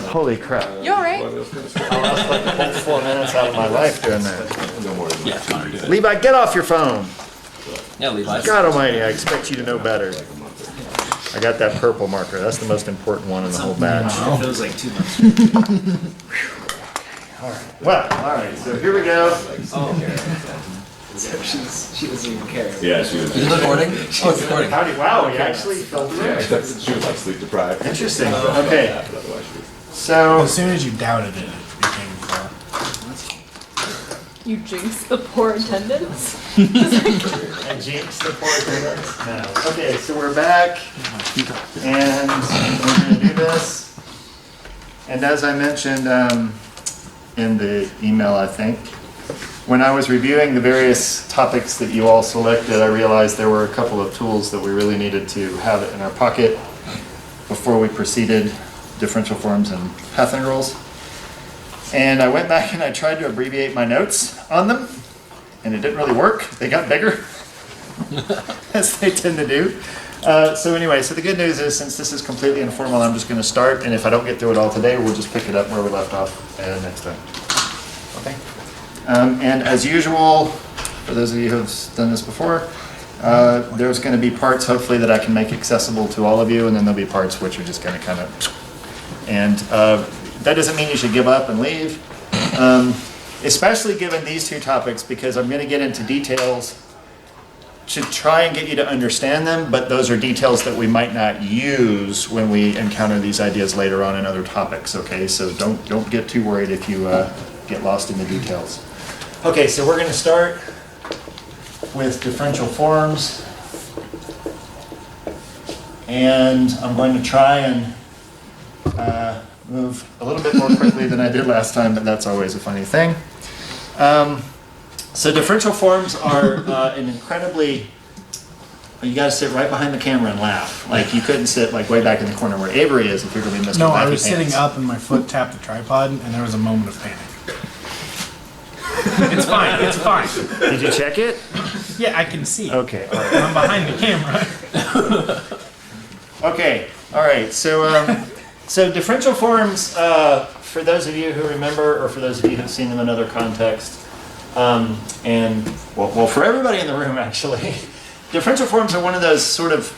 Holy crap. You alright? I lost like the whole 4 minutes out of my life doing that. Yeah, it's fine. Levi, get off your phone. Yeah, Levi. God almighty, I expect you to know better. I got that purple marker. That's the most important one in the whole batch. It feels like 2 months. Well, all right, so here we go. So she doesn't even care. Yeah, she was. Is it recording? Oh, it's recording. Howdy, wow, we actually filtered Yeah, it. she was like sleep deprived. Interesting, okay. Otherwise she was. So, As soon as you doubted it, it became fun. You jinxed the poor attendance? I jinxed the poor attendance. No. Okay, so we're back, and we're gonna do this. And as I mentioned in the email, I think, when I was reviewing the various topics that you all selected, I realized there were a couple of tools that we really needed to have in our pocket before we proceeded, differential forms and path integrals. And I went back and I tried to abbreviate my notes on them, and it didn't really work. They got bigger, as they tend to do. So anyway, so the good news is, since this is completely informal, I'm just going to start, and if I don't get through it all today, we'll just pick it up where we left off next time. Okay? And as usual, for those of you who have done this before, there's going to be parts, hopefully, that I can make accessible to all of you, and then there'll be parts which are just going to kind of... And that doesn't mean you should give up and leave, especially given these two topics, because I'm going to get into details to try and get you to understand them, but those are details that we might not use when we encounter these ideas later on in other topics, okay? So don't get too worried if you get lost in the details. Okay, so we're going to start with differential forms, and I'm going to try and move a little bit more quickly than I did last time, but that's always a funny thing. So differential forms are an incredibly, you gotta sit right behind the camera and laugh. Like you couldn't sit like way back in the corner where Avery is if you're gonna be Mr. No, I Laughy was Pants. sitting up and my foot tapped the tripod and there was a moment of panic. It's fine, it's fine. Did you check it? Yeah, I can see. Okay, all right. I'm behind the camera. Okay, all right, so so differential forms, for those of you who remember, or for those of you who've seen them in other contexts, and well, for everybody in the room actually, differential forms are one of those sort of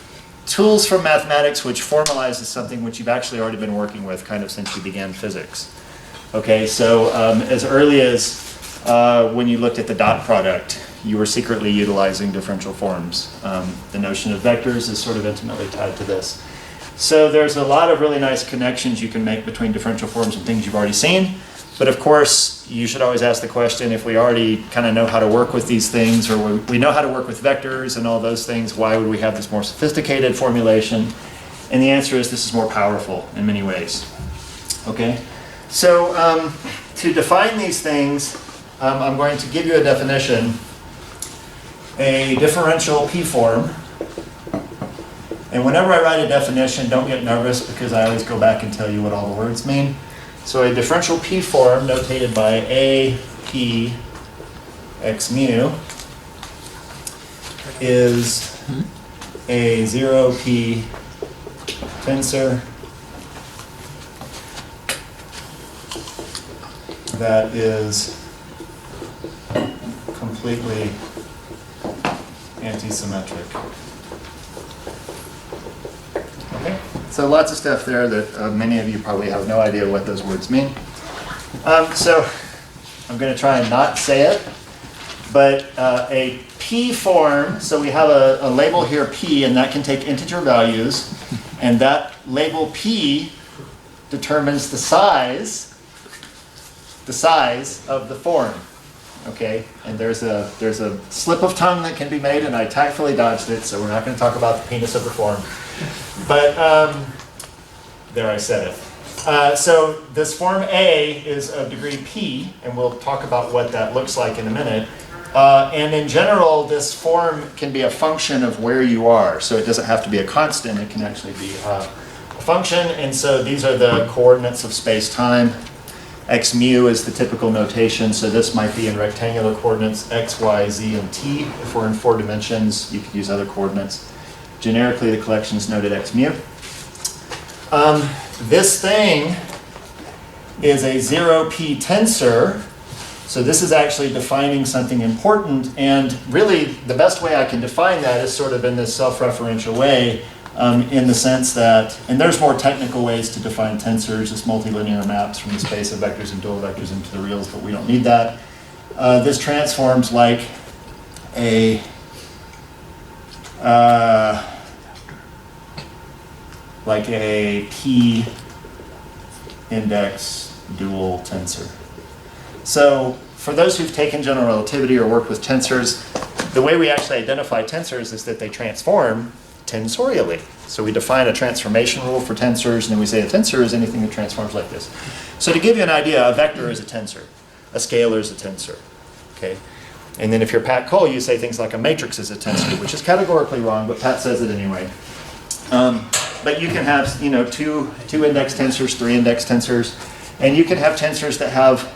tools from mathematics which formalizes something which you've actually already been working with kind of since you began physics. Okay, so as early as when you looked at the dot product, you were secretly utilizing differential forms. The notion of vectors is sort of intimately tied to this. So there's a lot of really nice connections you can make between differential forms and things you've already seen. But of course, you should always ask the question, if we already kind of know how to work with these things, or we know how to work with vectors and all those things, why would we have this more sophisticated formulation? And the answer is this is more powerful in many ways. Okay? So to define these things, I'm going to give you a definition. A differential p-form. And whenever I write a definition, don't get nervous because I always go back and tell you what all the words mean. So a differential p-form notated by A, P, x mu is a 0p tensor that is completely antisymmetric. Okay, so lots of stuff there that many of you probably have no idea what those words mean. So I'm going to try and not say it, but a p form, so we have a label here p, and that can take integer values, and that label p determines the size of the form. Okay, and there's a slip of tongue that can be made, and I tactfully dodged it, so we're not going to talk about the penis of the form. But there, I said it. So this form A is of degree p, and we'll talk about what that looks like in a minute. And in general, this form can be a function of where you are, so it doesn't have to be a constant. It can actually be a function, and so these are the coordinates of space-time. X mu is the typical notation, so this might be in rectangular coordinates, x, y, z, and t. If we're in 4 dimensions, you could use other coordinates. Generically, the collection is noted x mu. this thing is a 0p tensor. So this is actually defining something important, and really the best way I can define that is sort of in this self-referential way, in the sense that, and there's more technical ways to define tensors, just multilinear maps from the space of vectors and dual vectors into the reals, but we don't need that. This transforms like a p index dual tensor. So for those who've taken general relativity or worked with tensors, the way we actually identify tensors is that they transform tensorially. So we define a transformation rule for tensors, and then we say a tensor is anything that transforms like this. So to give you an idea, a vector is a tensor. A scalar is a tensor. Okay? And then if you're Pat Cole, you say things like a matrix is a tensor, which is categorically wrong, but Pat says it anyway. But you can have, you know, two index tensors, 3 index tensors, and you can have tensors that have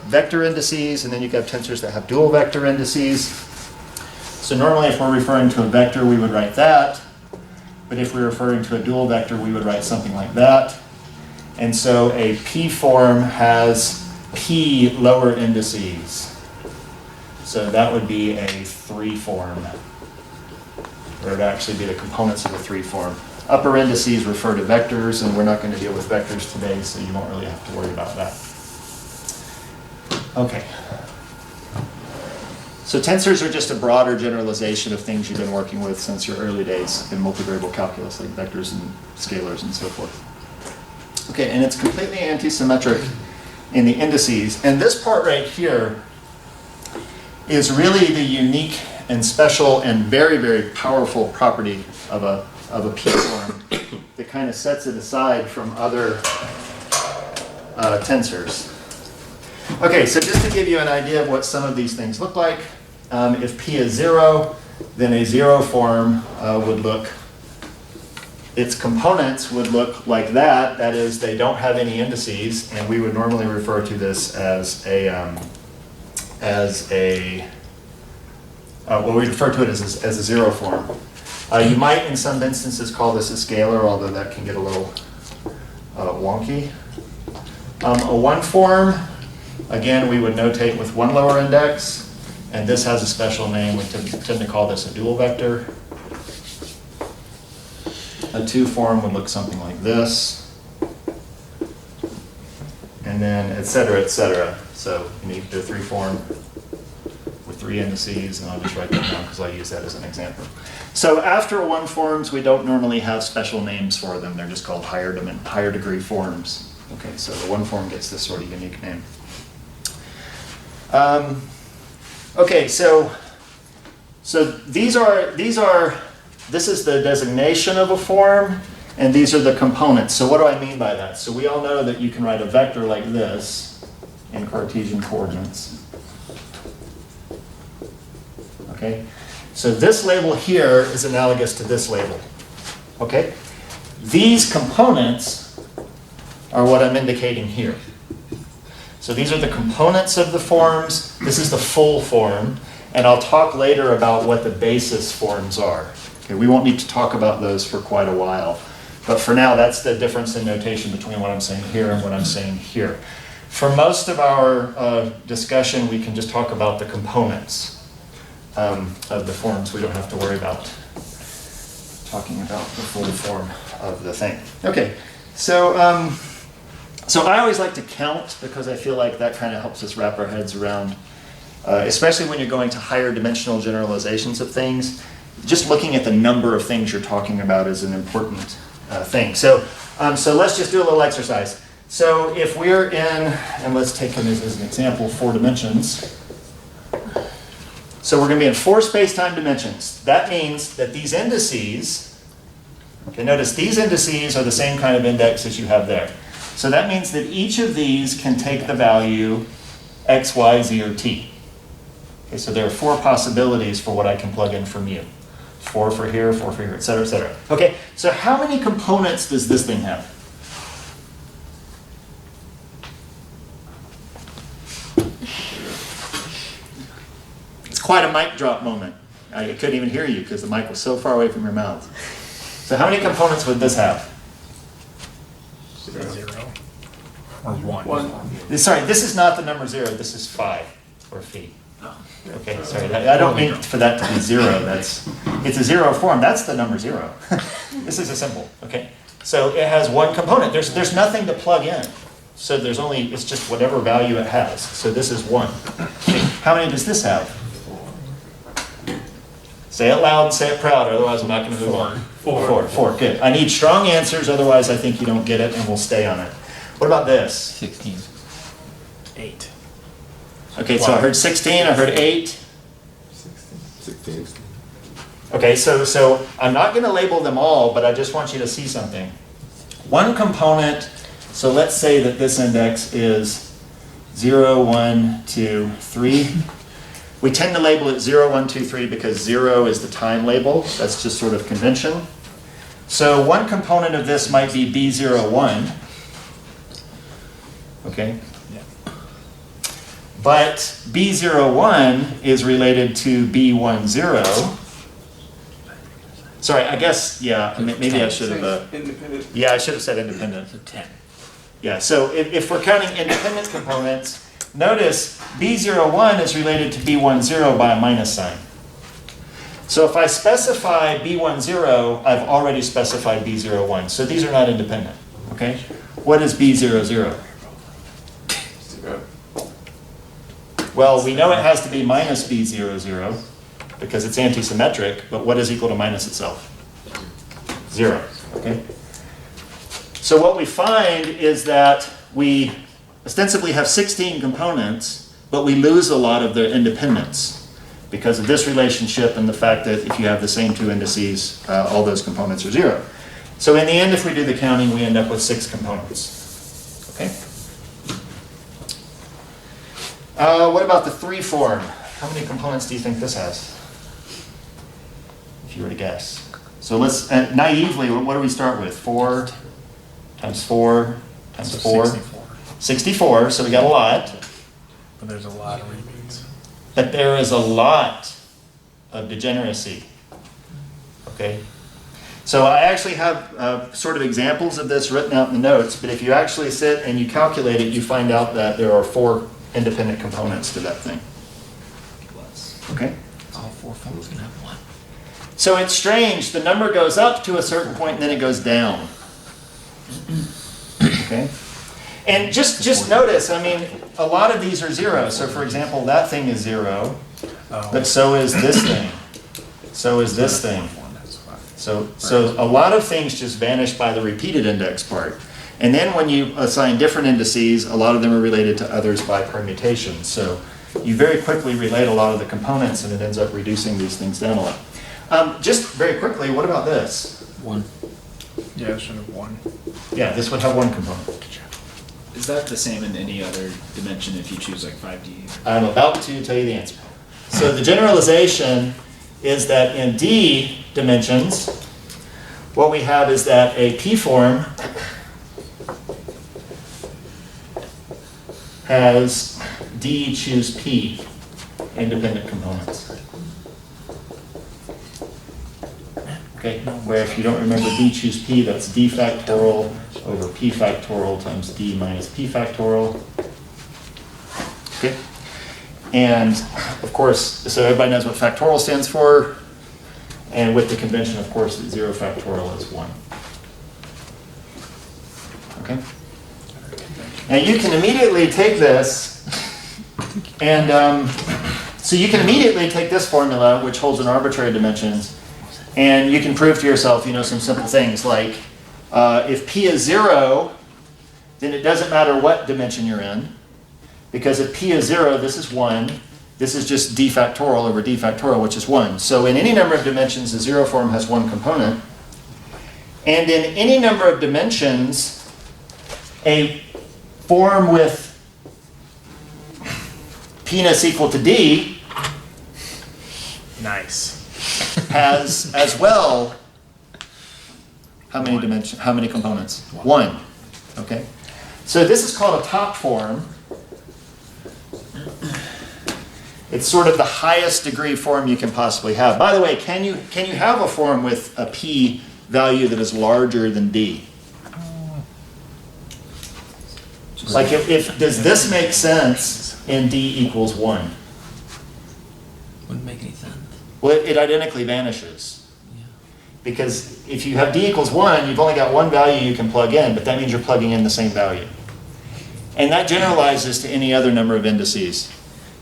vector indices, and then you can have tensors that have dual vector indices. So normally if we're referring to a vector, we would write that. But if we're referring to a dual vector, we would write something like that. And so a P form has P lower indices. So that would be a 3 form. Or it would actually be the components of a 3 form. Upper indices refer to vectors, and we're not going to deal with vectors today, so you won't really have to worry about that. Okay. So tensors are just a broader generalization of things you've been working with since your early days in multivariable calculus, like vectors and scalars and so forth. Okay, and it's completely antisymmetric in the indices. And this part right here is really the unique and special and very, very powerful property of a P form that kind of sets it aside from other tensors. Okay, so just to give you an idea of what some of these things look like, if P is 0, then a 0 form would look, its components would look like that. That is, they don't have any indices, and we would normally refer to this as well, we refer to it as a 0 form. You might, in some instances, call this a scalar, although that can get a little wonky. A 1 form, again, we would notate with 1 lower index, and this has a special name. We tend to call this a dual vector. A 2 form would look something like this, and then et cetera, et cetera. So you need to do a 3 form with 3 indices, and I'll just write that down because I use that as an example. So after 1 forms, we don't normally have special names for them. They're just called higher degree forms. Okay, so the 1 form gets this sort of unique name. Okay, so this is the designation of a form, and these are the components. So what do I mean by that? So we all know that you can write a vector like this in Cartesian coordinates. Okay, so this label here is analogous to this label. Okay, these components are what I'm indicating here. So these are the components of the forms. This is the full form, and I'll talk later about what the basis forms are. Okay, we won't need to talk about those for quite a while, but for now, that's the difference in notation between what I'm saying here and what I'm saying here. For most of our discussion, we can just talk about the components of the forms. We don't have to worry about talking about the full form of the thing. Okay, so I always like to count because I feel like that kind of helps us wrap our heads around, especially when you're going to higher dimensional generalizations of things. Just looking at the number of things you're talking about is an important thing. So let's just do a little exercise. So if we're in, and let's take them as an example, 4 dimensions. So we're going to be in 4 space-time dimensions. That means that these indices, okay, notice these indices are the same kind of index as you have there. So that means that each of these can take the value x, y, z, or t. Okay, so there are 4 possibilities for what I can plug in for mu. 4 for here, 4 for here, et cetera, et cetera. Okay, so how many components does this thing have? It's quite a mic drop moment. I couldn't even hear you because the mic was so far away from your mouth. So how many components would this have? 0 or 1. Sorry, this is not the number 0, this is phi, or phi. Okay, sorry, I don't mean for that to be 0, it's a 0 form, that's the number 0. This is a symbol, okay? So it has one component, there's nothing to plug in. So it's just whatever value it has. So this is 1. Okay, how many does this have? Say it loud, say it proud, otherwise I'm not going to move on. 4, good. I need strong answers, otherwise I think you don't get it, and we'll stay on it. What about this? 16. 8. Okay, so I heard 16, I heard 8. 16. Okay, so I'm not going to label them all, but I just want you to see something. One component, so let's say that this index is 0, 1, 2, 3. We tend to label it 0, 1, 2, 3 because 0 is the time label. That's just sort of convention. So one component of this might be B01. Okay? Yeah. But B01 is related to B10. Sorry, I guess, yeah, maybe I should have, Independent. yeah, I should have said independent. So 10. Yeah, so if we're counting independent components, notice B01 is related to B10 by a minus sign. So if I specify B10, I've already specified B01. So these are not independent, okay? What is B00? 0. Well, we know it has to be minus B00 because it's antisymmetric, but what is equal to minus itself? 0, okay? So what we find is that we ostensibly have 16 components, but we lose a lot of their independence because of this relationship and the fact that if you have the same two indices, all those components are 0. So in the end, if we do the counting, we end up with 6 components. Okay? What about the 3 form? How many components do you think this has? If you were to guess. So let's, naively, what do we start with? 4 times 4 times 4? 64. 64, so we got a lot. But there's a lot of repeats. But there is a lot of degeneracy. Okay? So I actually have sort of examples of this written out in the notes, but if you actually sit and you calculate it, you find out that there are 4 independent components to that thing. Okay? All 4 forms can have 1. So it's strange, the number goes up to a certain point and then it goes down. Okay? And just notice, I mean, a lot of these are 0. So for example, that thing is 0, but so is this thing. So is this thing. So a lot of things just vanish by the repeated index part. And then when you assign different indices, a lot of them are related to others by permutation. So you very quickly relate a lot of the components and it ends up reducing these things down a lot. Just very quickly, what about this? 1. Yeah, it should have 1. Yeah, this would have 1 component. Is that the same in any other dimension if you choose like 5D? I'm about to tell you the answer. So the generalization is that in D dimensions, what we have is that a P form has D choose P independent components. Okay, where if you don't remember D choose P, that's D factorial over P factorial times D minus P factorial. Okay, and of course, so everybody knows what factorial stands for, and with the convention, of course, that 0 factorial is 1. Okay? Now you can immediately take this, and so you can immediately take this formula, which holds in arbitrary dimensions, and you can prove to yourself, some simple things like if P is 0, then it doesn't matter what dimension you're in, because if P is 0, this is 1. This is just D factorial over D factorial, which is 1. So in any number of dimensions, the 0 form has 1 component. And in any number of dimensions, a form with p-ness equal to D Nice. has as well how many components? 1. Okay. So this is called a top form. It's sort of the highest degree form you can possibly have. By the way, can you have a form with a p value that is larger than D? Like does this make sense in D equals 1? Wouldn't make any sense. Well, it identically vanishes. Yeah. Because if you have D equals 1, you've only got one value you can plug in, but that means you're plugging in the same value. And that generalizes to any other number of indices.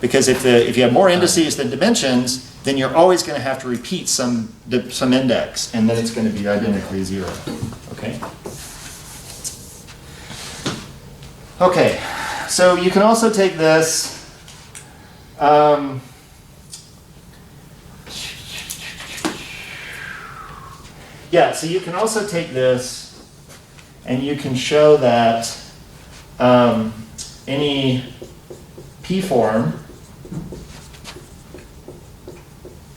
Because if you have more indices than dimensions, then you're always going to have to repeat some index, and then it's going to be identically 0. Okay? Okay, so you can also take this. Yeah, so you can also take this, and you can show that any p-form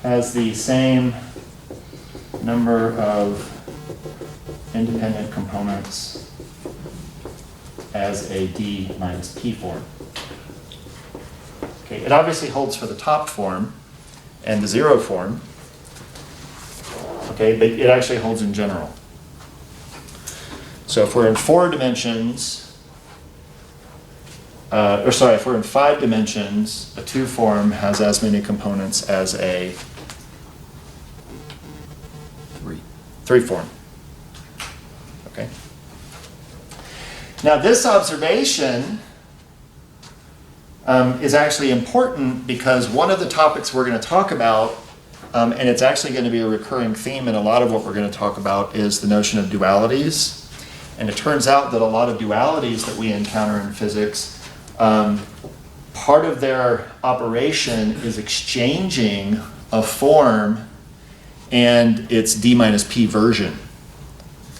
has the same number of independent components as a D minus P form. Okay, it obviously holds for the top form and the 0 form. Okay, but it actually holds in general. So if we're in 4 dimensions, if we're in 5 dimensions, a 2 form has as many components as a 3 form. Okay. Now this observation is actually important because one of the topics we're going to talk about, and it's actually going to be a recurring theme in a lot of what we're going to talk about, is the notion of dualities. And it turns out that a lot of dualities that we encounter in physics, part of their operation is exchanging a form and its D minus P version.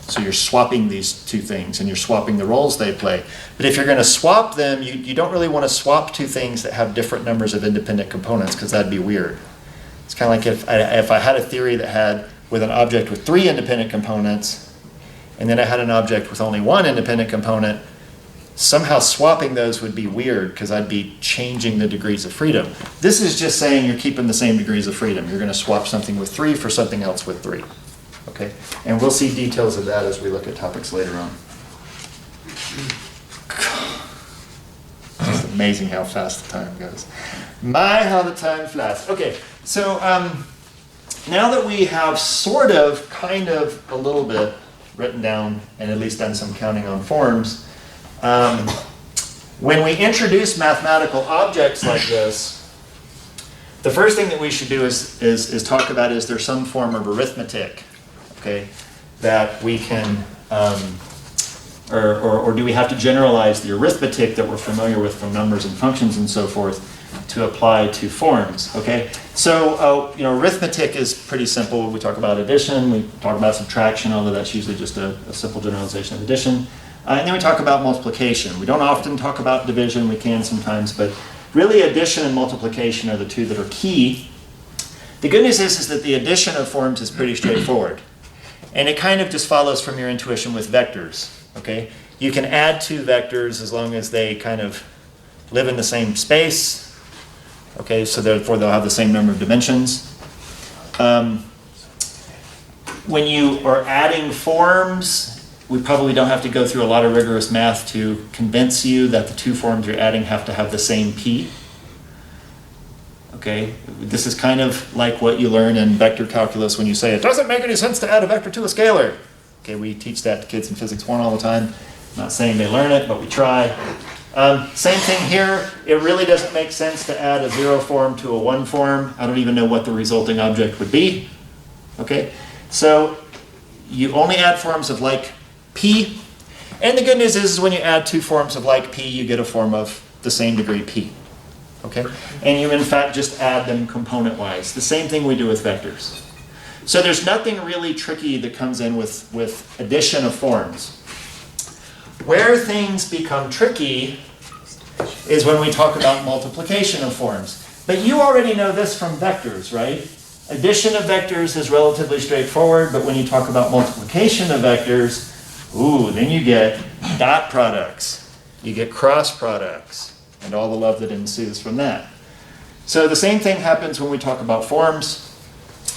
So you're swapping these two things, and you're swapping the roles they play. But if you're going to swap them, you don't really want to swap two things that have different numbers of independent components, because that'd be weird. It's kind of like if I had a theory that had with an object with 3 independent components, and then I had an object with only 1 independent component, somehow swapping those would be weird, because I'd be changing the degrees of freedom. This is just saying you're keeping the same degrees of freedom. You're going to swap something with 3 for something else with 3. Okay? And we'll see details of that as we look at topics later on. It's amazing how fast the time goes. My, how the time flies. Okay, so now that we have sort of, kind of, a little bit written down and at least done some counting on forms, when we introduce mathematical objects like this, the first thing that we should do is talk about, is there some form of arithmetic, okay, that we can, or do we have to generalize the arithmetic that we're familiar with from numbers and functions and so forth to apply to forms, okay? So, arithmetic is pretty simple. We talk about addition, we talk about subtraction, although that's usually just a simple generalization of addition. And then we talk about multiplication. We don't often talk about division, we can sometimes, but really addition and multiplication are the two that are key. The good news is that the addition of forms is pretty straightforward. And it kind of just follows from your intuition with vectors, okay? You can add 2 vectors as long as they kind of live in the same space, okay? So therefore they'll have the same number of dimensions. When you are adding forms, we probably don't have to go through a lot of rigorous math to convince you that the 2 forms you're adding have to have the same P. Okay, this is kind of like what you learn in vector calculus when you say, it doesn't make any sense to add a vector to a scalar. Okay, we teach that to kids in Physics 1 all the time. I'm not saying they learn it, but we try. Same thing here. It really doesn't make sense to add a 0 form to a 1 form. I don't even know what the resulting object would be. Okay, so you only add forms of like P. And the good news is when you add 2 forms of like P, you get a form of the same degree P. Okay? And you in fact just add them component-wise. The same thing we do with vectors. So there's nothing really tricky that comes in with addition of forms. Where things become tricky is when we talk about multiplication of forms. But you already know this from vectors, right? Addition of vectors is relatively straightforward, but when you talk about multiplication of vectors, ooh, then you get dot products, you get cross products, and all the love that ensues from that. So the same thing happens when we talk about forms.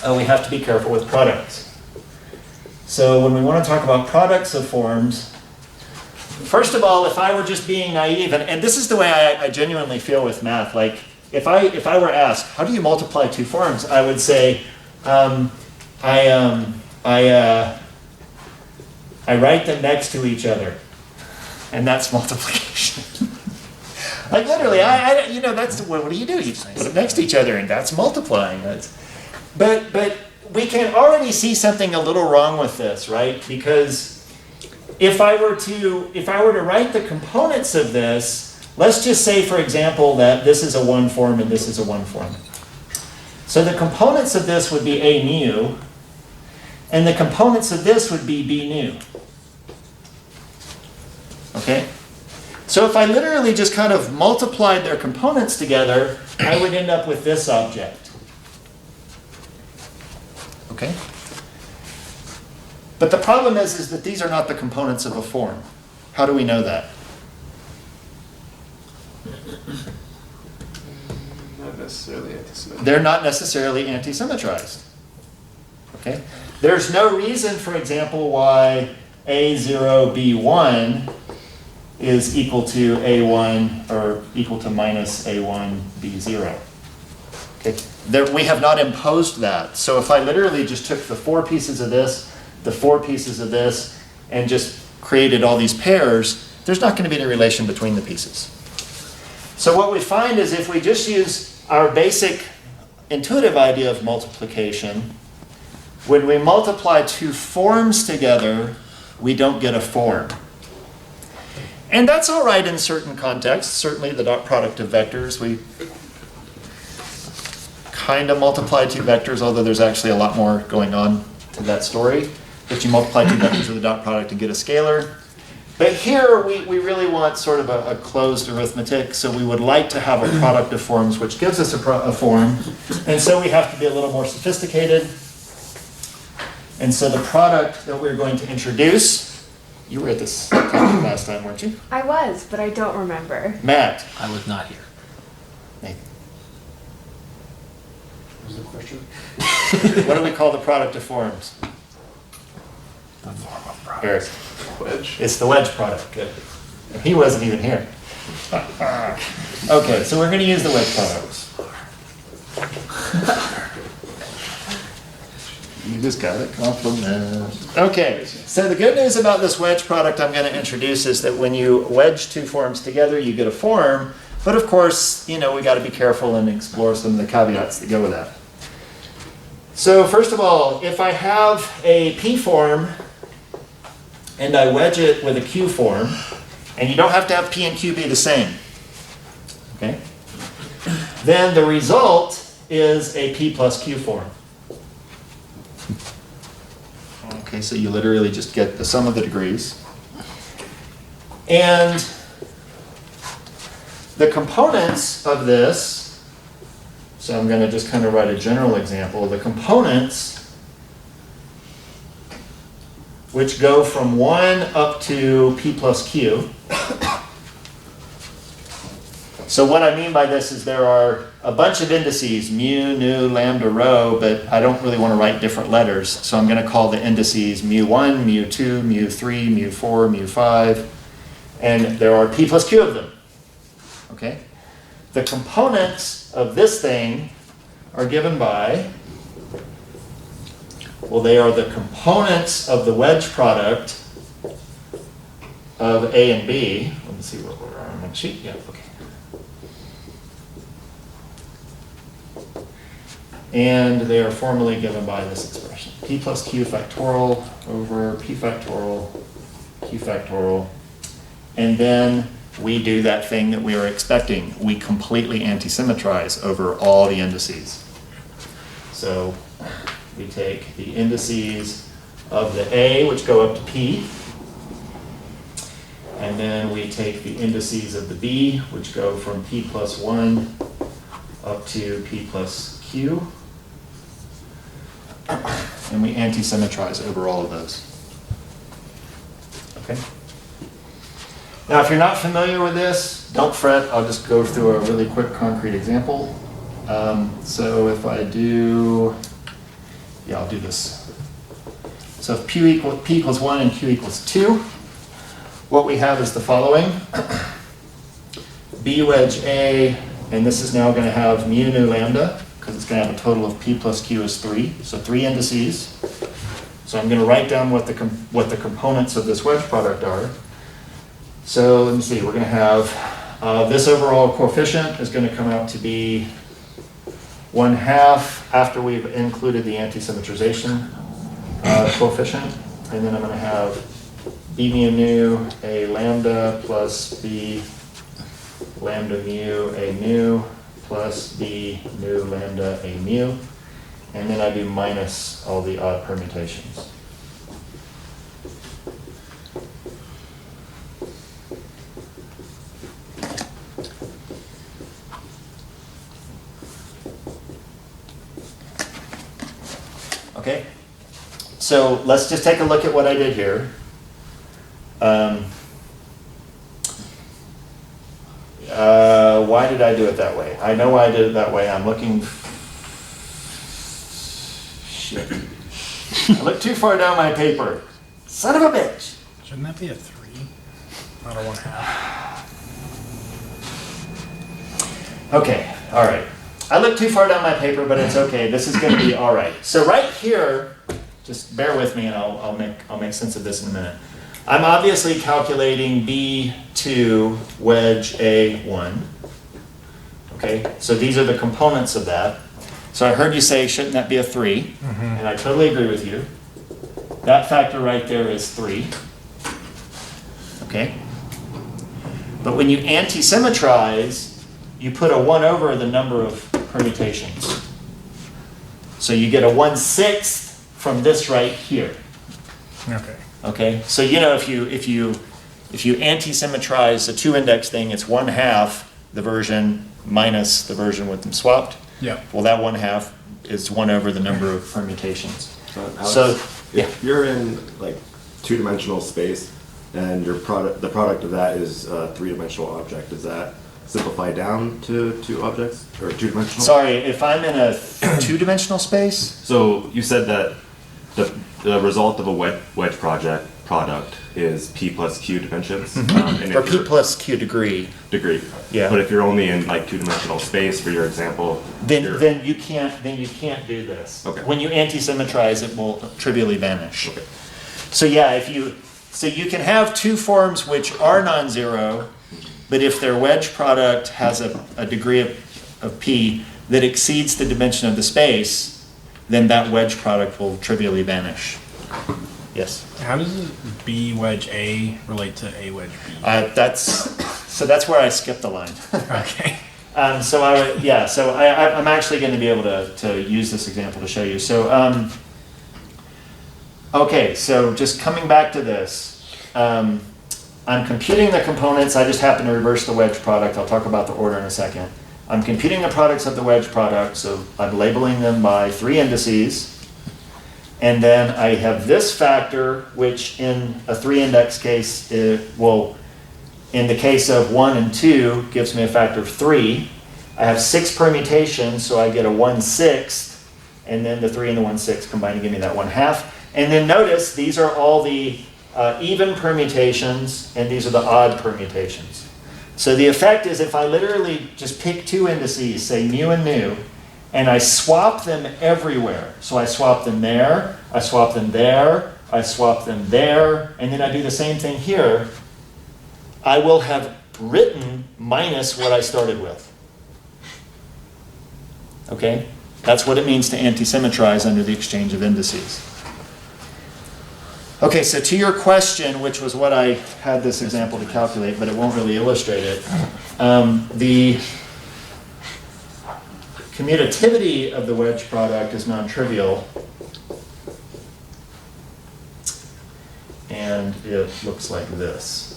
We have to be careful with products. So when we want to talk about products of forms, first of all, if I were just being naive, and this is the way I genuinely feel with math, like if I were asked, how do you multiply two forms, I would say, I write them next to each other, and that's multiplication. Like literally, that's what do? You just put them next to each other, and that's multiplying. But we can already see something a little wrong with this, right? Because if I were to write the components of this, let's just say, for example, that this is a 1 form and this is a 1 form. So the components of this would be a mu, and the components of this would be b nu. Okay? So if I literally just kind of multiplied their components together, I would end up with this object. Okay? But the problem is that these are not the components of a form. How do we know that? Not necessarily anti-symmetric. They're not necessarily anti-symmetrized. Okay? There's no reason, for example, why A0, B1 is equal to A1 or equal to minus A1, B0. Okay? We have not imposed that. So if I literally just took the 4 pieces of this, the 4 pieces of this, and just created all these pairs, there's not going to be any relation between the pieces. So what we find is if we just use our basic intuitive idea of multiplication, when we multiply two forms together, we don't get a form. And that's all right in certain contexts. Certainly the dot product of vectors, we kind of multiply two vectors, although there's actually a lot more going on to that story. But you multiply two vectors with a dot product and get a scalar. But here we really want sort of a closed arithmetic, so we would like to have a product of forms which gives us a form. And so we have to be a little more sophisticated. And so the product that we're going to introduce, you were at this topic last time, weren't you? I was, but I don't remember. Matt. I was not here. Nathan. What was the question? What do we call the product of forms? The form of product. Eric. Wedge. It's the wedge product. Good. He wasn't even here. Okay, so we're going to use the wedge product. You just got a compliment. Okay, so the good news about this wedge product I'm going to introduce is that when you wedge two forms together, you get a form. But of course, we got to be careful and explore some of the caveats that go with that. So first of all, if I have a P form and I wedge it with a Q form, and you don't have to have P and Q be the same, okay? Then the result is a P plus Q form. Okay, so you literally just get the sum of the degrees. And the components of this, so I'm going to just kind of write a general example. The components which go from 1 up to P plus Q. So what I mean by this is there are a bunch of indices, mu, nu, lambda, rho, but I don't really want to write different letters. So I'm going to call the indices mu1, mu2, mu3, mu4, mu5, and there are P plus Q of them. Okay? The components of this thing are given by, well, they are the components of the wedge product of A and B. Let me see what we're on the sheet. Yeah, okay. And they are formally given by this expression. P plus Q factorial over P factorial, Q factorial. And then we do that thing that we were expecting. We completely anti-symmetrize over all the indices. So we take the indices of the A, which go up to P, and then we take the indices of the B, which go from P plus 1 up to P plus Q, and we anti-symmetrize over all of those. Okay? Now, if you're not familiar with this, don't fret. I'll just go through a really quick concrete example. So if I do, yeah, I'll do this. So if P equals 1 and Q equals 2, what we have is the following. B wedge A, and this is now going to have mu nu lambda, because it's going to have a total of P plus Q is 3, so 3 indices. So I'm going to write down what the components of this wedge product are. So let me see, we're going to have this overall coefficient is going to come out to be 1/2 after we've included the anti-symmetrization coefficient. And then I'm going to have B mu nu A lambda plus B lambda mu A mu plus B mu lambda A mu. And then I do minus all the odd permutations. Okay, so let's just take a look at what I did here. Why did I do it that way? I know why I did it that way. I'm looking. Shit. I looked too far down my paper. Son of a bitch. Shouldn't that be a 3? Not a 1/2. Okay, all right. I looked too far down my paper, but it's okay. This is going to be all right. So right here, just bear with me, and I'll make sense of this in a minute. I'm obviously calculating B2 wedge A1. Okay, so these are the components of that. So I heard you say, shouldn't that be a 3? And I totally agree with you. That factor right there is 3. Okay? But when you anti-symmetrize, you put a 1 over the number of permutations. So you get a 1/6 from this right here. Okay. Okay? So you know if you anti-symmetrize the 2-index thing, it's 1/2 the version minus the version with them swapped. Yeah. Well, that 1/2 is 1 over the number of permutations. Alex, So, yeah. if you're in like 2-dimensional space and the product of that is a 3-dimensional object, does that simplify down to 2 objects or 2-dimensional? Sorry, if I'm in a 2-dimensional space, So you said that the result of a wedge product is P plus Q dimensions. And or if P you're- plus Q degree, degree. Yeah. But if you're only in like 2-dimensional space, for your example, you're- then you can't do this. Okay. When you anti-symmetrize, it will trivially vanish. Okay. So yeah, so you can have 2 forms which are non-zero, but if their wedge product has a degree of P that exceeds the dimension of the space, then that wedge product will trivially vanish. Yes. How does B wedge A relate to A wedge B? That's where I skipped the line. Okay. So I'm actually going to be able to use this example to show you. So, okay, so just coming back to this, I'm computing the components. I just happen to reverse the wedge product. I'll talk about the order in a second. I'm computing the products of the wedge product, so I'm labeling them by 3 indices. And then I have this factor, which in a 3-index case, in the case of 1 and 2, gives me a factor of 3. I have 6 permutations, so I get a 1/6, and then the 3 and the 1/6 combine to give me that 1/2. And then notice, these are all the even permutations, and these are the odd permutations. So the effect is if I literally just pick 2 indices, say mu and nu, and I swap them everywhere. So I swap them there, I swap them there, I swap them there, and then I do the same thing here, I will have written minus what I started with. Okay? That's what it means to anti-symmetrize under the exchange of indices. Okay, so to your question, which was what I had this example to calculate, but it won't really illustrate it, the commutativity of the wedge product is non-trivial, and it looks like this.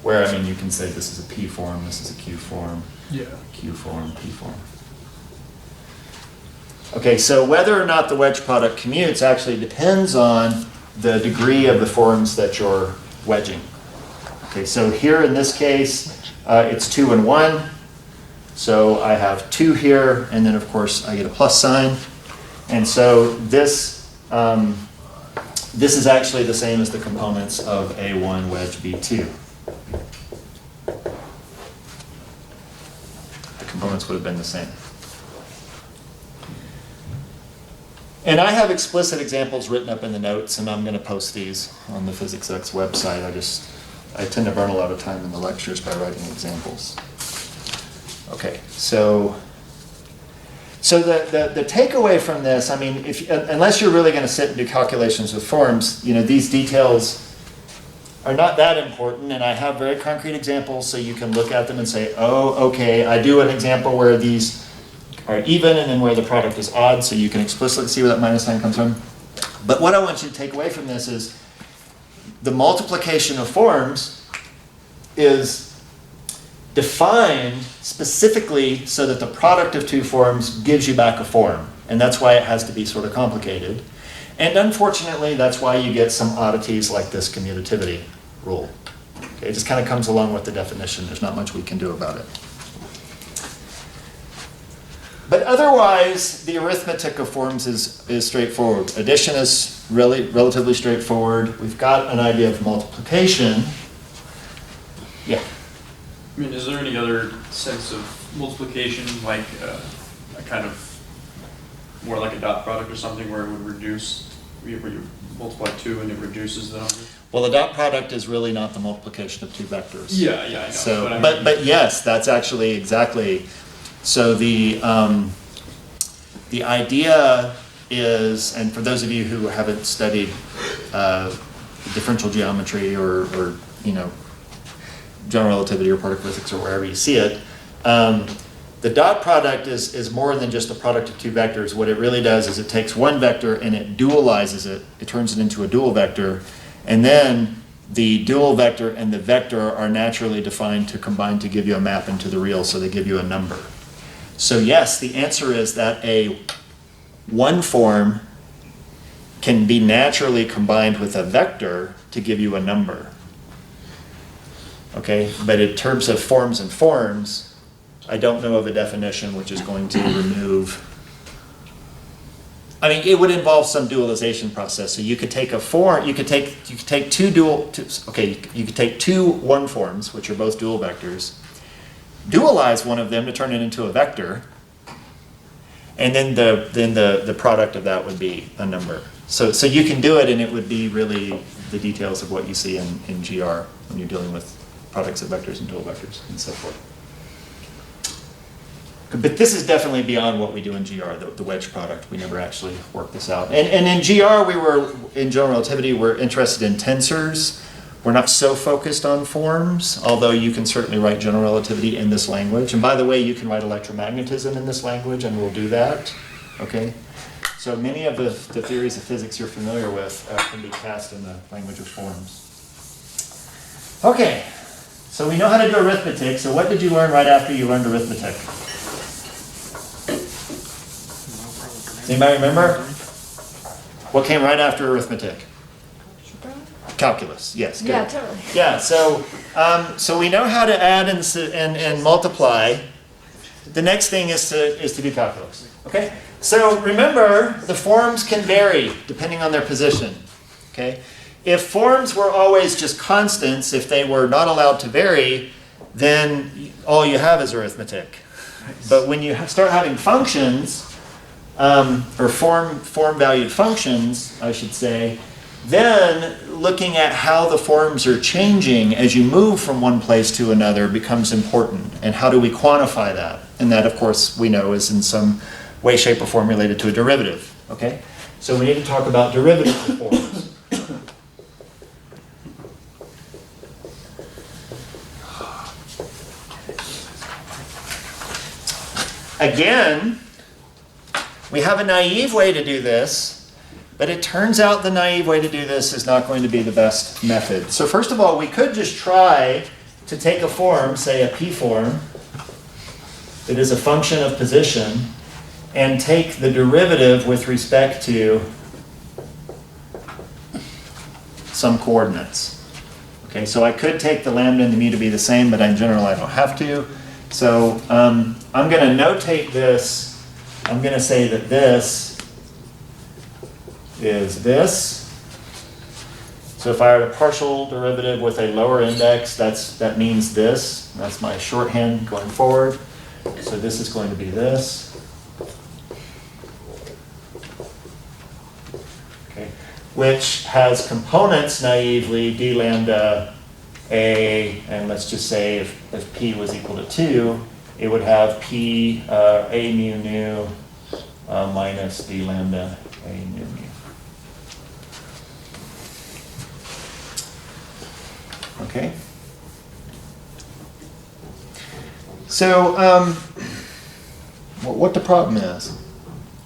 Where, I mean, you can say this is a P form, this is a Q form, Yeah. Q form, P form. Okay, so whether or not the wedge product commutes actually depends on the degree of the forms that you're wedging. Okay, so here in this case, it's 2 and 1. So I have 2 here, and then of course I get a plus sign. And so this this is actually the same as the components of A1 wedge B2. The components would have been the same. And I have explicit examples written up in the notes, and I'm going to post these on the PhysicsX website. I tend to burn a lot of time in the lectures by writing examples. Okay, so the takeaway from this, I mean, unless you're really going to sit and do calculations with forms, these details are not that important, and I have very concrete examples so you can look at them and say, oh, okay, I do an example where these are even and then where the product is odd, so you can explicitly see where that minus sign comes from. But what I want you to take away from this is the multiplication of forms is defined specifically so that the product of two forms gives you back a form. And that's why it has to be sort of complicated. And unfortunately, that's why you get some oddities like this commutativity rule. Okay, it just kind of comes along with the definition. There's not much we can do about it. But otherwise, the arithmetic of forms is straightforward. Addition is really relatively straightforward. We've got an idea of multiplication. Yeah. I mean, is there any other sense of multiplication, like a kind of more like a dot product or something, where it would reduce, where you multiply 2 and it reduces the number? Well, the dot product is really not the multiplication of two vectors. Yeah, I know. So, I mean, but yes, that's actually exactly. So the idea is, and for those of you who haven't studied differential geometry or general relativity or particle physics or wherever you see it, the dot product is more than just a product of two vectors. What it really does is it takes one vector and it dualizes it. It turns it into a dual vector, and then the dual vector and the vector are naturally defined to combine to give you a map into the real, so they give you a number. So yes, the answer is that a one form can be naturally combined with a vector to give you a number. Okay, but in terms of forms and forms, I don't know of a definition which is going to remove. I mean, it would involve some dualization process. So you could take a form, you could take two one forms, which are both dual vectors, dualize one of them to turn it into a vector, and then the product of that would be a number. So you can do it, and it would be really the details of what you see in GR when you're dealing with products of vectors and dual vectors and so forth. But this is definitely beyond what we do in GR, the wedge product. We never actually worked this out. And in GR, in general relativity, we're interested in tensors. We're not so focused on forms, although you can certainly write general relativity in this language. And by the way, you can write electromagnetism in this language, and we'll do that. Okay? So many of the theories of physics you're familiar with can be cast in the language of forms. Okay, so we know how to do arithmetic. So what did you learn right after you learned arithmetic? Anybody remember? What came right after arithmetic? Calculus, yes. Good. Yeah, totally. Yeah, so we know how to add and multiply. The next thing is to do calculus. Okay? So remember, the forms can vary depending on their position. Okay? If forms were always just constants, if they were not allowed to vary, then all you have is arithmetic. Nice. But when you start having functions, or form-valued functions, I should say, then looking at how the forms are changing as you move from one place to another becomes important. And how do we quantify that? And that, of course, we know is in some way, shape, or form related to a derivative. Okay? So we need to talk about derivatives of forms. Again, we have a naive way to do this, but it turns out the naive way to do this is not going to be the best method. So first of all, we could just try to take a form, say a p form, that is a function of position, and take the derivative with respect to some coordinates. Okay, so I could take the lambda and the mu to be the same, but in general I don't have to. So I'm going to notate this. I'm going to say that this is this, So if I had a partial derivative with a lower index, that means this. That's my shorthand going forward. So this is going to be this. Okay. Which has components naively d lambda a, and let's just say if p was equal to 2, it would have p a mu nu minus d lambda a mu mu. Okay. So, what the problem is?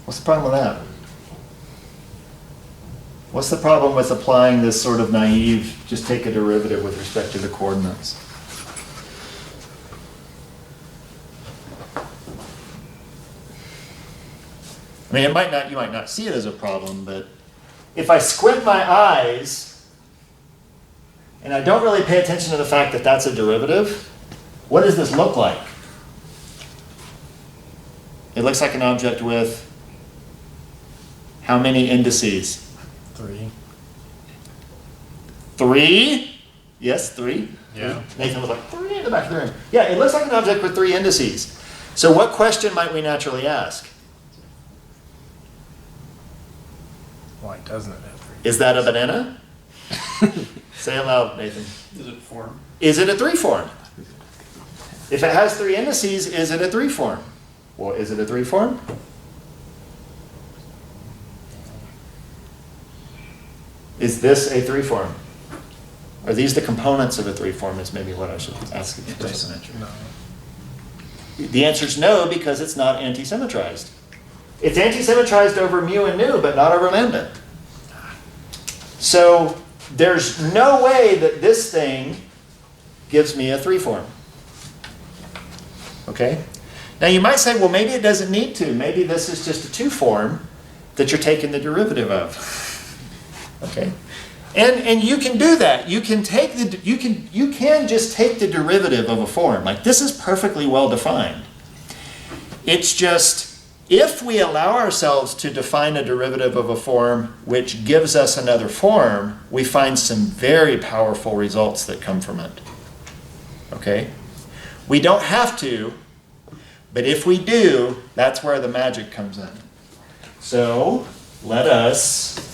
What's the problem with that? What's the problem with applying this sort of naive, just take a derivative with respect to the coordinates? I mean, you might not see it as a problem, but if I squint my eyes and I don't really pay attention to the fact that that's a derivative, what does this look like? It looks like an object with how many indices? 3. 3? Yes, 3. Yeah. Nathan was like, 3 in the back of the room. Yeah, it looks like an object with 3 indices. So what question might we naturally ask? Why doesn't it have 3? Is that a banana? Say it loud, Nathan. Is it form? Is it a 3 form? If it has 3 indices, is it a 3 form? Well, is it a 3 form? Is this a 3 form? Are these the components of a 3 form is maybe what I should ask you. No. The answer is no, because it's not anti-symmetrized. It's anti-symmetrized over mu and nu, but not over lambda. So there's no way that this thing gives me a 3 form. Okay? Now you might say, well, maybe it doesn't need to. Maybe this is just a 2 form that you're taking the derivative of. Okay? And you can do that. You can just take the derivative of a form. Like, this is perfectly well defined. It's just, if we allow ourselves to define a derivative of a form which gives us another form, we find some very powerful results that come from it. Okay? We don't have to, but if we do, that's where the magic comes in. So, let us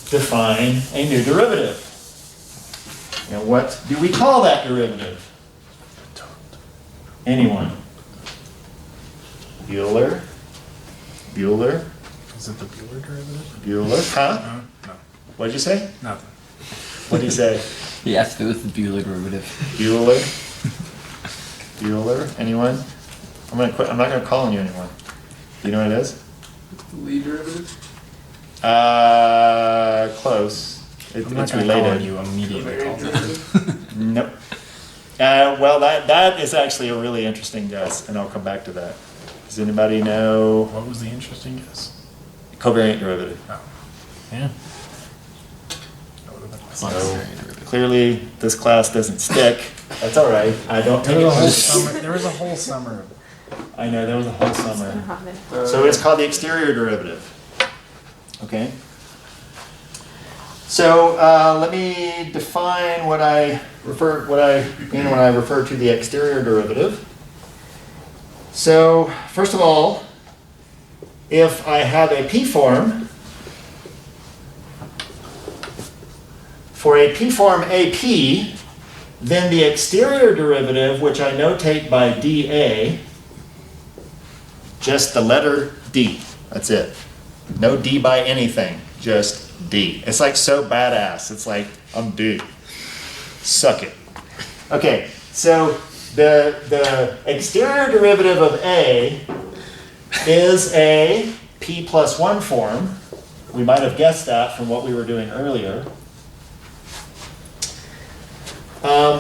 define a new derivative. And what do we call that derivative? Anyone? Bueller? Bueller? Is it the Bueller derivative? Bueller? Huh? No. What'd you say? Nothing. What'd you say? He asked if it was the Bueller derivative. Bueller? Bueller? Anyone? I'm gonna quit. I'm not gonna call on you anymore. Do you know what it is? The Lie derivative? Close. I'm not It's going to call on related. you immediately. Variant Call derivative? Nope. Well, that is actually a really interesting guess, and I'll come back to that. Does anybody know What was the interesting guess? covariant derivative? Oh. Yeah. That would have been my So clearly, this class doesn't stick. That's all right. I don't take There it was a whole personally. summer. There was a whole summer. I know there was a whole It's been summer. hot minute. So it's called the exterior derivative. Okay. So let me define what I mean when I refer to the exterior derivative. So first of all, if I have a p-form, for a p-form AP, then the exterior derivative, which I notate by dA, just the letter D. That's it. No D by anything, just D. It's like so badass. It's like, I'm D. Suck it. Okay, so the exterior derivative of A is a P plus 1 form. We might have guessed that from what we were doing earlier.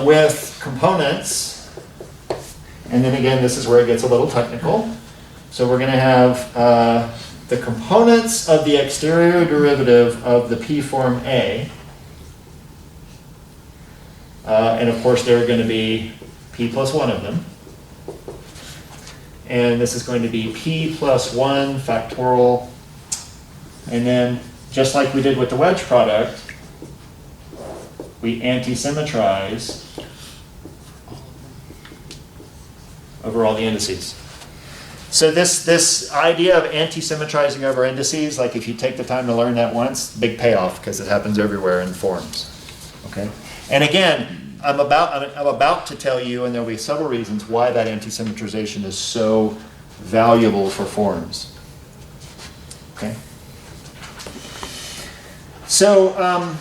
With components, and then again, this is where it gets a little technical. So we're going to have the components of the exterior derivative of the P form A. And of course, there are going to be P plus 1 of them. And this is going to be P plus 1 factorial. And then, just like we did with the wedge product, we anti-symmetrize over all the indices. So this idea of anti-symmetrizing over indices, like if you take the time to learn that once, big payoff because it happens everywhere in forms. Okay? And again, I'm about to tell you, and there'll be several reasons why that anti-symmetrization is so valuable for forms. Okay? So,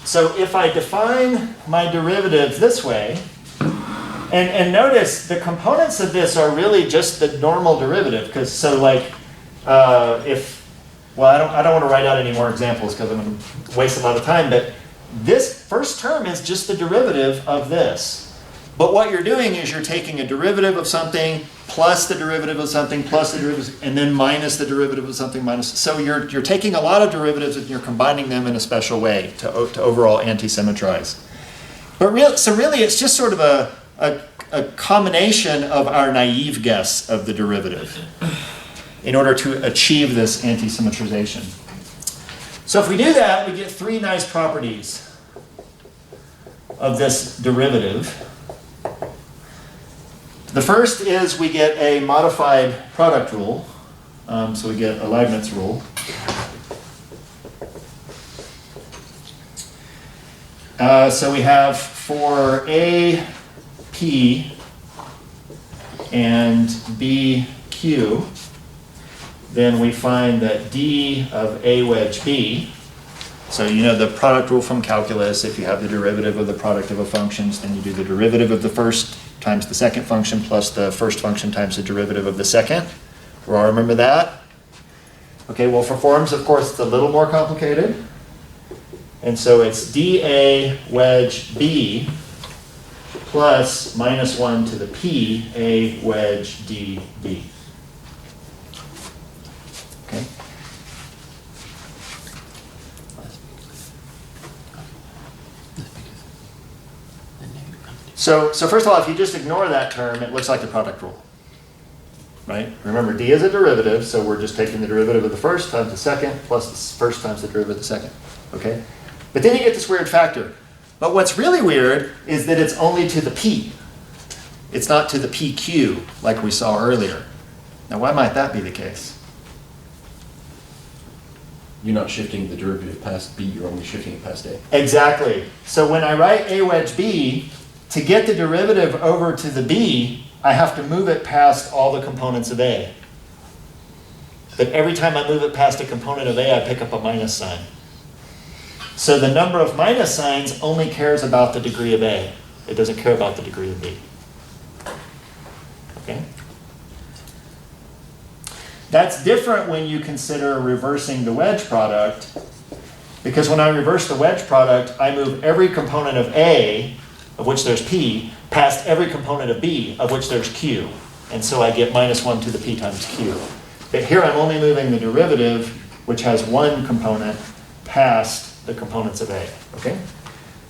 so if I define my derivative this way, and notice the components of this are really just the normal derivative, because so like I don't want to write out any more examples because I'm going to waste a lot of time, but this first term is just the derivative of this. But what you're doing is you're taking a derivative of something plus the derivative of something plus the derivative, and then minus the derivative of something minus. So you're taking a lot of derivatives and you're combining them in a special way to overall anti-symmetrize. But so really it's just sort of a combination of our naive guess of the derivative in order to achieve this anti-symmetrization. So if we do that, we get three nice properties of this derivative. The first is we get a modified product rule. So we get a Leibniz rule. So we have for A, P, and B, Q, then we find that D of A wedge B, so you know the product rule from calculus, if you have the derivative of the product of a functions, then you do the derivative of the first times the second function plus the first function times the derivative of the second. We all remember that? Okay, well for forms, of course, it's a little more complicated. And so it's dA wedge B plus minus 1 to the P A wedge dB. Okay. So first of all, if you just ignore that term, it looks like the product rule. Right? Remember, D is a derivative, so we're just taking the derivative of the first times the second plus the first times the derivative of the second. Okay? But then you get this weird factor. But what's really weird is that it's only to the P. It's not to the PQ like we saw earlier. Now why might that be the case? You're not shifting the derivative past B, you're only shifting it past A. Exactly. So when I write A wedge B, to get the derivative over to the B, I have to move it past all the components of A. But every time I move it past a component of A, I pick up a minus sign. So the number of minus signs only cares about the degree of A. It doesn't care about the degree of B. Okay? That's different when you consider reversing the wedge product, because when I reverse the wedge product, I move every component of A, of which there's P, past every component of B, of which there's Q. And so I get minus 1 to the P times Q. But here I'm only moving the derivative, which has one component, past the components of A. Okay?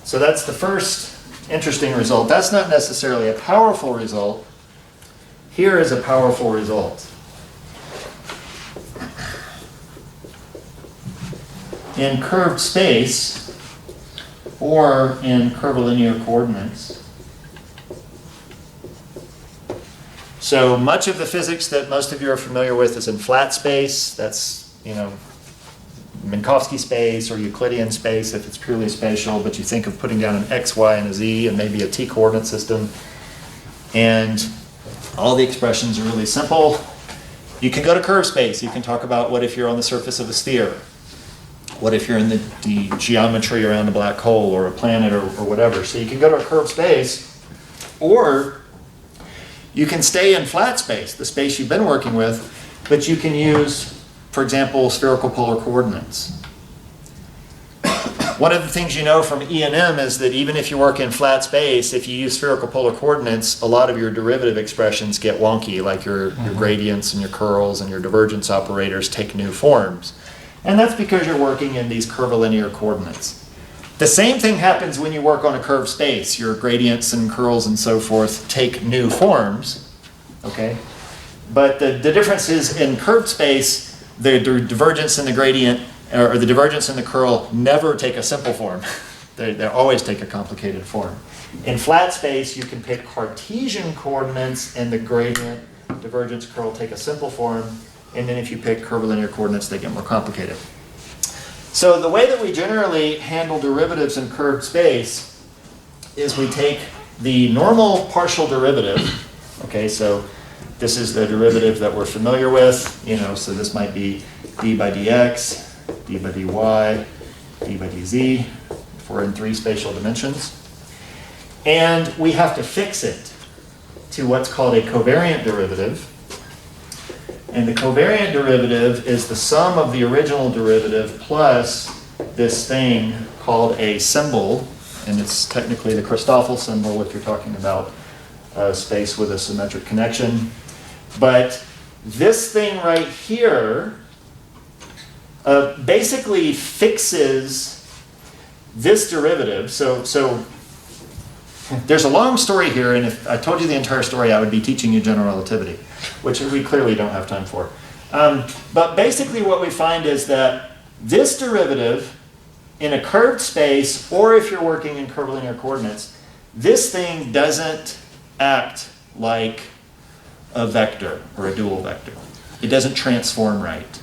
So that's the first interesting result. That's not necessarily a powerful result. Here is a powerful result. In curved space, or in curvilinear coordinates. So much of the physics that most of you are familiar with is in flat space. That's, you know, Minkowski space or Euclidean space if it's purely spatial, but you think of putting down an x, y, and a z and maybe a t-coordinate system. And all the expressions are really simple. You can go to curved space. You can talk about what if you're on the surface of a sphere. What if you're in the geometry around a black hole or a planet or whatever. So you can go to a curved space, or you can stay in flat space, the space you've been working with, but you can use, for example, spherical polar coordinates. One of the things you know from E&M is that even if you work in flat space, if you use spherical polar coordinates, a lot of your derivative expressions get wonky, like your gradients and your curls and your divergence operators take new forms. And that's because you're working in these curvilinear coordinates. The same thing happens when you work on a curved space. Your gradients and curls and so forth take new forms, okay? But the difference is in curved space, the divergence in the gradient or the divergence in the curl never take a simple form. They always take a complicated form. In flat space, you can pick Cartesian coordinates, and the gradient, divergence, curl take a simple form. And then if you pick curvilinear coordinates, they get more complicated. So the way that we generally handle derivatives in curved space is we take the normal partial derivative. Okay, so this is the derivative that we're familiar with. So this might be d by dx, d by dy, d by dz, if we're in 3 spatial dimensions. And we have to fix it to what's called a covariant derivative. And the covariant derivative is the sum of the original derivative plus this thing called a symbol, and it's technically the Christoffel symbol if you're talking about space with a symmetric connection. But this thing right here basically fixes this derivative. So there's a long story here, and if I told you the entire story, I would be teaching you general relativity, which we clearly don't have time for. But basically what we find is that this derivative in a curved space, or if you're working in curvilinear coordinates, this thing doesn't act like a vector or a dual vector. It doesn't transform right.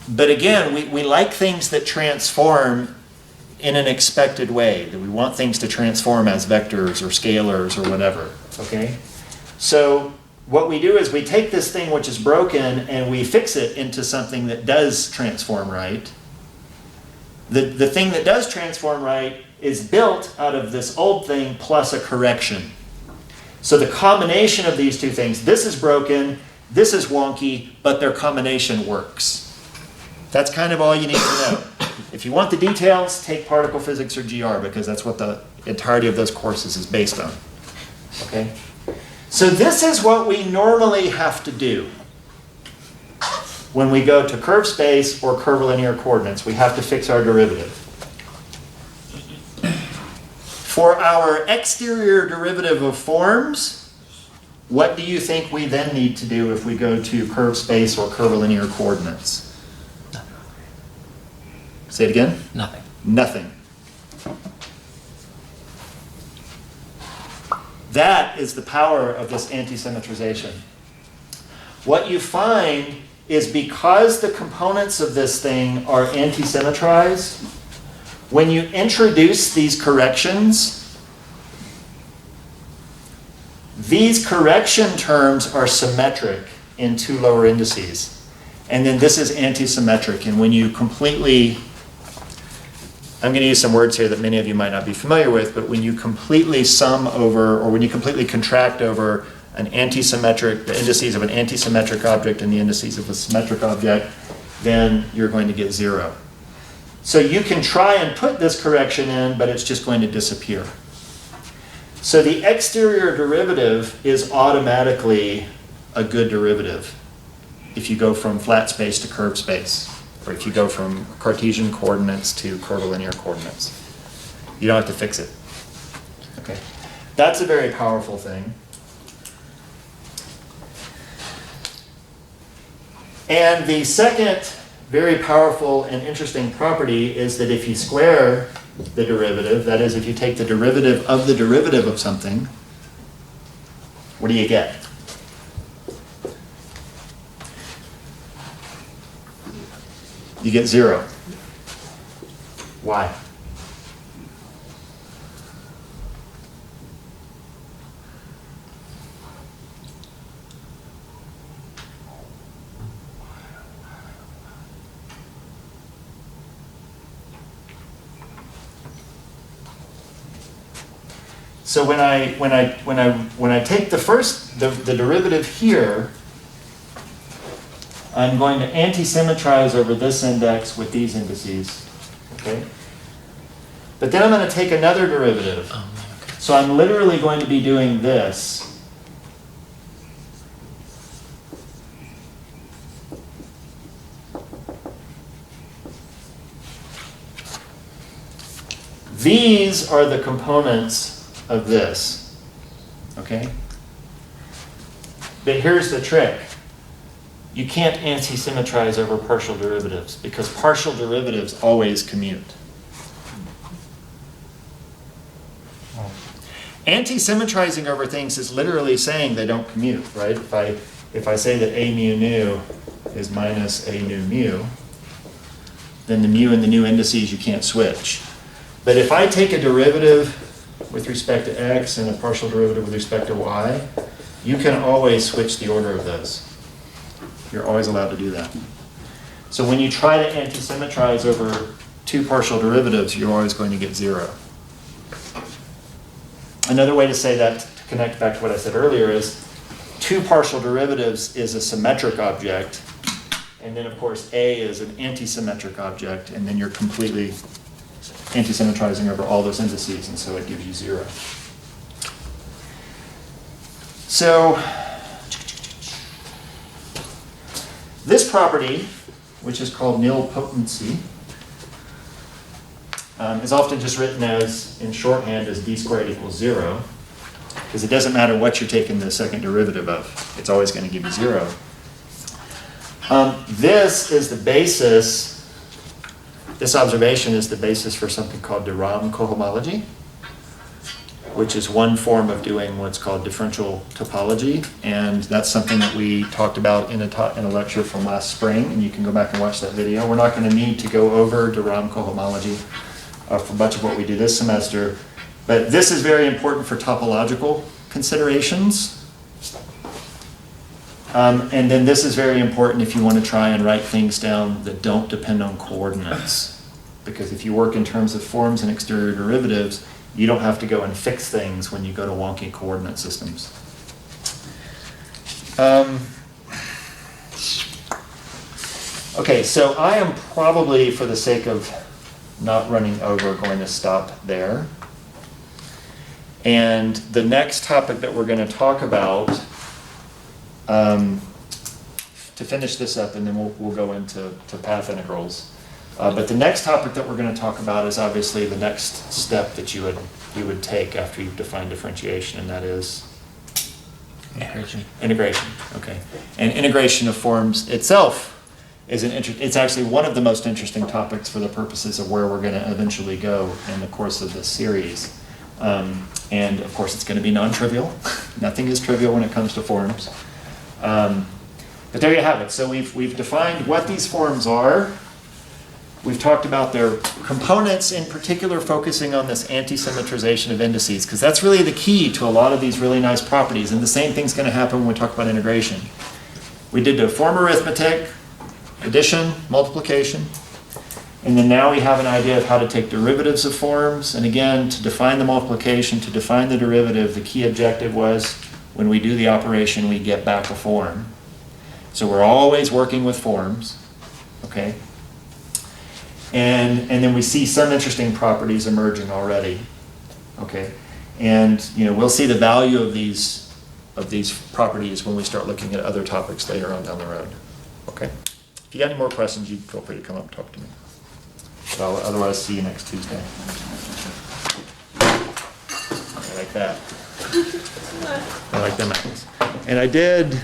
But again, we like things that transform in an expected way, that we want things to transform as vectors or scalars or whatever, okay? So what we do is we take this thing which is broken and we fix it into something that does transform right. The thing that does transform right is built out of this old thing plus a correction. So the combination of these two things, this is broken, this is wonky, but their combination works. That's kind of all you need to know. If you want the details, take particle physics or GR, because that's what the entirety of those courses is based on. Okay? So this is what we normally have to do when we go to curved space or curvilinear coordinates. We have to fix our derivative. For our exterior derivative of forms, what do you think we then need to do if we go to curved space or curvilinear coordinates? Say it again? Nothing. Nothing. That is the power of this anti-symmetrization. What you find is because the components of this thing are anti-symmetrized, when you introduce these corrections, these correction terms are symmetric in 2 lower indices. And then this is anti-symmetric. And when you completely, I'm going to use some words here that many of you might not be familiar with, but when you completely sum over, or when you completely contract over an anti-symmetric, the indices of an anti-symmetric object and the indices of a symmetric object, then you're going to get 0. So you can try and put this correction in, but it's just going to disappear. So the exterior derivative is automatically a good derivative if you go from flat space to curved space, or if you go from Cartesian coordinates to curvilinear coordinates. You don't have to fix it. Okay, that's a very powerful thing. And the second very powerful and interesting property is that if you square the derivative, that is, if you take the derivative of something, what do you get? You get 0. Why? So when I take the derivative here, I'm going to anti-symmetrize over this index with these indices, okay? But then I'm going to take another derivative. So I'm literally going to be doing this. These are the components of this, okay? But here's the trick. you can't anti-symmetrize over partial derivatives because partial derivatives always commute. Anti-symmetrizing over things is literally saying they don't commute, right? If I say that a mu nu is minus a nu mu, then the mu and the new indices you can't switch. But if I take a derivative with respect to x and a partial derivative with respect to y, you can always switch the order of those. You're always allowed to do that. So when you try to anti-symmetrize over two partial derivatives, you're always going to get 0. Another way to say that, to connect back to what I said earlier, is two partial derivatives is a symmetric object, and then of course A is an anti-symmetric object, and then you're completely anti-symmetrizing over all those indices, and so it gives you 0. So this property, which is called nilpotency, is often just written as, in shorthand, as d squared equals 0, because it doesn't matter what you're taking the second derivative of. It's always going to give you 0. This is the basis, this observation is the basis for something called de Rham cohomology, which is one form of doing what's called differential topology, and that's something that we talked about in a lecture from last spring, and you can go back and watch that video. We're not going to need to go over de Rham cohomology for much of what we do this semester, but this is very important for topological considerations. And then this is very important if you want to try and write things down that don't depend on coordinates, because if you work in terms of forms and exterior derivatives, you don't have to go and fix things when you go to wonky coordinate systems. Okay, so I am probably, for the sake of not running over, going to stop there. And the next topic that we're going to talk about, to finish this up, and then we'll go into path integrals. But the next topic that we're going to talk about is obviously the next step that you would take after you've defined differentiation, and that is Integration. integration. Okay, and integration of forms itself is it's actually one of the most interesting topics for the purposes of where we're going to eventually go in the course of this series. And of course, it's going to be non-trivial. Nothing is trivial when it comes to forms. But there you have it. So we've defined what these forms are. We've talked about their components, in particular focusing on this anti-symmetrization of indices, because that's really the key to a lot of these really nice properties. And the same thing's going to happen when we talk about integration. We did the form arithmetic, addition, multiplication, and then now we have an idea of how to take derivatives of forms. And again, to define the multiplication, to define the derivative, the key objective was when we do the operation, we get back a form. So we're always working with forms, okay? And then we see some interesting properties emerging already, okay? And we'll see the value of these properties when we start looking at other topics later on down the road, okay? If you got any more questions, you feel free to come up and talk to me. But I'll otherwise see you next Tuesday. I like that. I like them apples. And I did